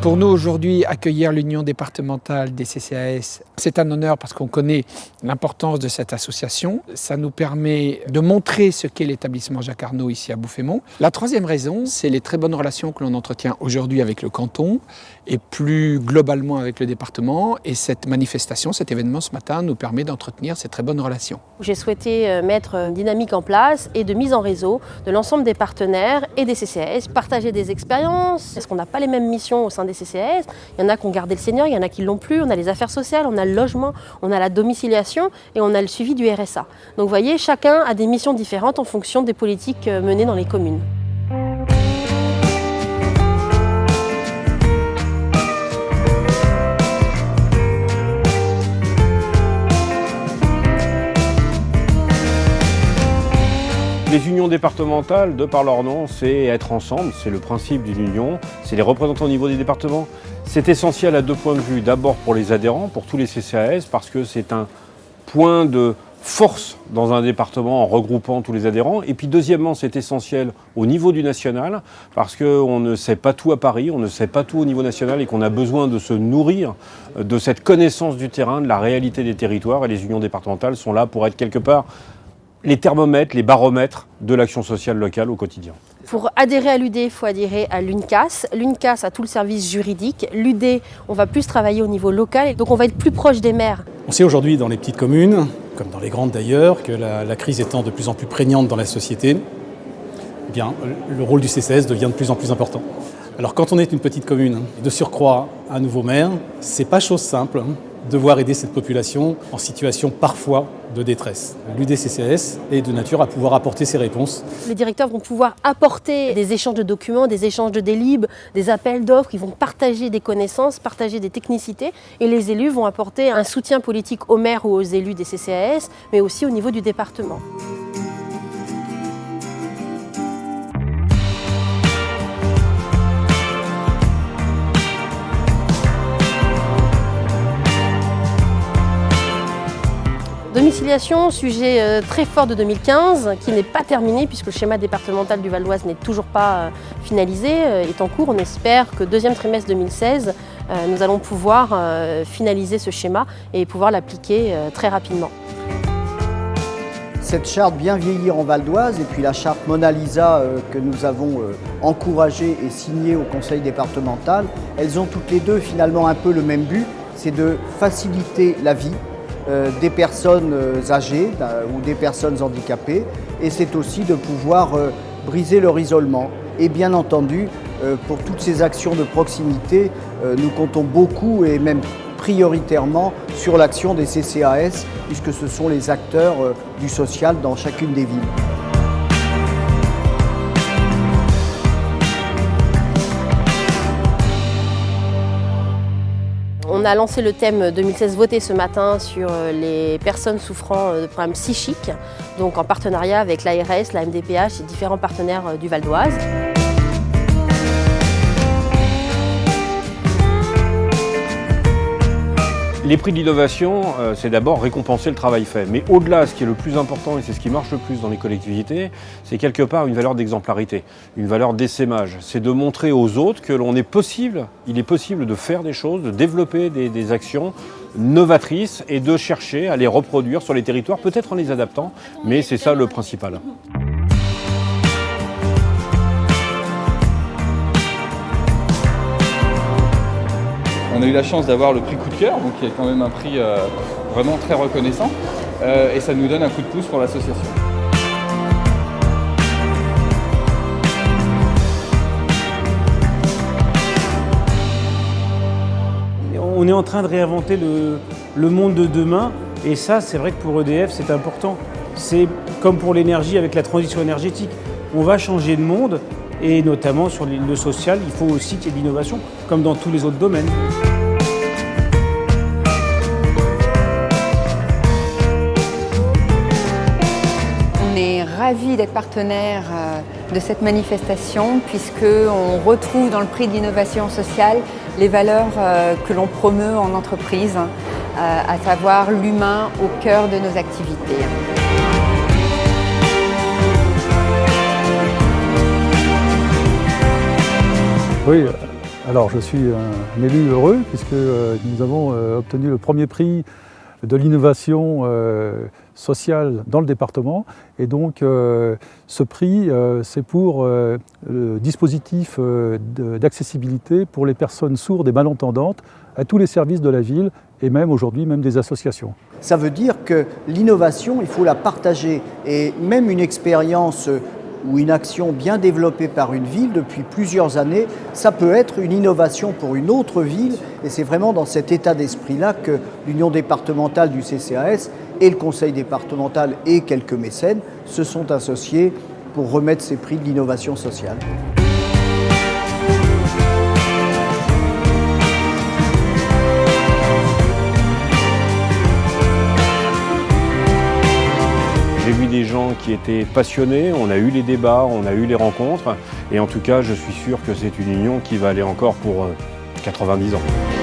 Pour nous aujourd'hui, accueillir l'Union départementale des CCAS, c'est un honneur parce qu'on connaît l'importance de cette association. Ça nous permet de montrer ce qu'est l'établissement Jacques Arnaud ici à Bouffémont. La troisième raison, c'est les très bonnes relations que l'on entretient aujourd'hui avec le canton et plus globalement avec le département. Et cette manifestation, cet événement ce matin nous permet d'entretenir ces très bonnes relations. J'ai souhaité mettre une dynamique en place et de mise en réseau de l'ensemble des partenaires et des CCAS, partager des expériences, parce qu'on n'a pas les mêmes missions au sein des CCAS. Il y en a qui ont gardé le senior, il y en a qui ne l'ont plus. On a les affaires sociales, on a le logement, on a la domiciliation et on a le suivi du RSA. Donc vous voyez, chacun a des missions différentes en fonction des politiques menées dans les communes. Les unions départementales, de par leur nom, c'est être ensemble, c'est le principe d'une union, c'est les représentants au niveau des départements. C'est essentiel à deux points de vue. D'abord pour les adhérents, pour tous les CCAS, parce que c'est un point de force dans un département en regroupant tous les adhérents. Et puis deuxièmement, c'est essentiel au niveau du national, parce qu'on ne sait pas tout à Paris, on ne sait pas tout au niveau national et qu'on a besoin de se nourrir de cette connaissance du terrain, de la réalité des territoires. Et les unions départementales sont là pour être quelque part les thermomètres, les baromètres de l'action sociale locale au quotidien. Pour adhérer à l'UD, il faut adhérer à l'UNCAS. L'UNCAS a tout le service juridique. L'UD, on va plus travailler au niveau local, donc on va être plus proche des maires. On sait aujourd'hui dans les petites communes, comme dans les grandes d'ailleurs, que la crise étant de plus en plus prégnante dans la société, eh bien, le rôle du CCAS devient de plus en plus important. Alors quand on est une petite commune, de surcroît un nouveau maire, c'est pas chose simple de devoir aider cette population en situation parfois de détresse. L'UDCCAS est de nature à pouvoir apporter ces réponses. Les directeurs vont pouvoir apporter des échanges de documents, des échanges de délibes, des appels d'offres, ils vont partager des connaissances, partager des technicités et les élus vont apporter un soutien politique aux maires ou aux élus des CCAS, mais aussi au niveau du département. Domiciliation, sujet très fort de 2015, qui n'est pas terminé puisque le schéma départemental du Val d'Oise n'est toujours pas finalisé, est en cours. On espère que deuxième trimestre 2016, nous allons pouvoir finaliser ce schéma et pouvoir l'appliquer très rapidement. Cette charte Bien vieillir en Val d'Oise et puis la charte Mona Lisa que nous avons encouragée et signée au conseil départemental, elles ont toutes les deux finalement un peu le même but, c'est de faciliter la vie des personnes âgées ou des personnes handicapées et c'est aussi de pouvoir briser leur isolement. Et bien entendu, pour toutes ces actions de proximité, nous comptons beaucoup et même prioritairement sur l'action des CCAS puisque ce sont les acteurs du social dans chacune des villes. On a lancé le thème 2016 voté ce matin sur les personnes souffrant de problèmes psychiques, donc en partenariat avec l'ARS, la MDPH et différents partenaires du Val d'Oise. Les prix de l'innovation, c'est d'abord récompenser le travail fait. Mais au-delà, ce qui est le plus important, et c'est ce qui marche le plus dans les collectivités, c'est quelque part une valeur d'exemplarité, une valeur d'essaimage. C'est de montrer aux autres que il est possible de faire des choses, de développer des actions novatrices et de chercher à les reproduire sur les territoires, peut-être en les adaptant, mais c'est ça le principal. On a eu la chance d'avoir le prix coup de cœur, donc qui est quand même un prix vraiment très reconnaissant, et ça nous donne un coup de pouce pour l'association. On est en train de réinventer le monde de demain, et ça, c'est vrai que pour EDF, c'est important. C'est comme pour l'énergie avec la transition énergétique. On va changer de monde, et notamment sur le social, il faut aussi qu'il y ait de l'innovation, comme dans tous les autres domaines. On est ravis d'être partenaire de cette manifestation puisqu'on retrouve dans le prix de l'innovation sociale les valeurs que l'on promeut en entreprise, à savoir l'humain au cœur de nos activités. Oui, Alors je suis un élu heureux puisque nous avons obtenu le premier prix de l'innovation sociale dans le département. Et donc ce prix, c'est pour le dispositif d'accessibilité pour les personnes sourdes et malentendantes à tous les services de la ville et même aujourd'hui même des associations. Ça veut dire que l'innovation, il faut la partager et même une expérience ou une action bien développée par une ville depuis plusieurs années, ça peut être une innovation pour une autre ville et c'est vraiment dans cet état d'esprit-là que l'Union départementale du CCAS et le Conseil départemental et quelques mécènes se sont associés pour remettre ces prix de l'innovation sociale. J'ai vu des gens qui étaient passionnés, on a eu les débats, on a eu les rencontres et en tout cas je suis sûr que c'est une union qui va aller encore pour 90 ans.